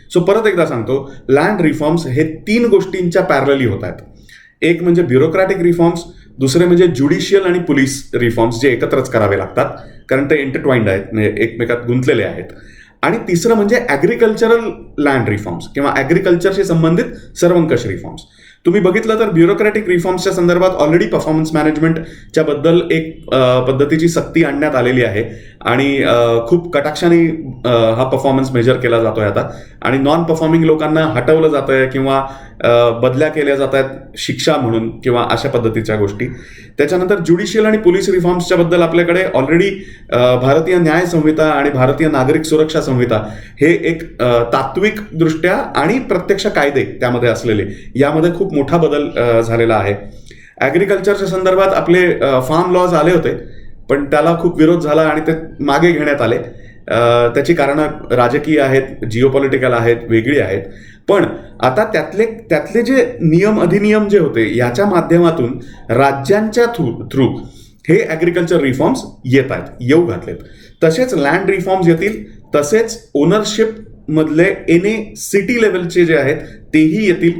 So परत एकदा सांगतो, लँड रिफॉर्म्स हे 3 गोष्टींच्या पॅरलली होत आहेत. एक म्हणजे ब्युरोक्रॅटिक रिफॉर्म्स, दुसरे म्हणजे ज्युडिशियल आणि पोलीस रिफॉर्म्स जे एकत्रच करावे लागतात कारण ते इंटरट्वाइंड आहेत, म्हणजे एकमेकात गुंतलेले आहेत. आणि तिसरं म्हणजे ॲग्रिकल्चरल लँड रिफॉर्म्स किंवा ॲग्रिकल्चरशी संबंधित सर्वंकष रिफॉर्म्स. तुम्ही बघितलं तर ब्युरोक्रॅटिक रिफॉर्म्सच्या संदर्भात ऑलरेडी परफॉर्मन्स मॅनेजमेंटच्या बद्दल एक पद्धतीची सक्ती आणण्यात आलेली आहे आणि खूप कटाक्षाने हा परफॉर्मन्स मेजर केला जातोय आता. आणि नॉन परफॉर्मिंग लोकांना हटवलं जात आहे किंवा बदल्या केल्या जात आहेत शिक्षा म्हणून किंवा अशा पद्धतीच्या गोष्टी. त्याच्यानंतर ज्युडिशियल आणि पोलीस रिफॉर्म्सच्या बद्दल आपल्याकडे ऑलरेडी भारतीय न्याय संहिता आणि भारतीय नागरिक सुरक्षा संहिता हे एक तात्विक दृष्ट्या आणि प्रत्यक्ष कायदे त्यामध्ये असलेले, यामध्ये खूप मोठा बदल झालेला आहे. ॲग्रिकल्चरच्या संदर्भात आपले फार्म लॉज आले होते, पण त्याला खूप विरोध झाला आणि ते मागे घेण्यात आले. त्याची कारणं राजकीय आहेत, जिओपॉलिटिकल आहेत, वेगळी आहेत. पण आता त्यातले जे नियम अधिनियम जे होते याच्या माध्यमातून राज्यांच्या थ्रू हे ॲग्रिकल्चर रिफॉर्म्स येत आहेत, येऊ घातलेत. तसेच लँड रिफॉर्म्स येतील, तसेच ओनरशिप मधले सिटी लेवलचे जे आहेत तेही येतील.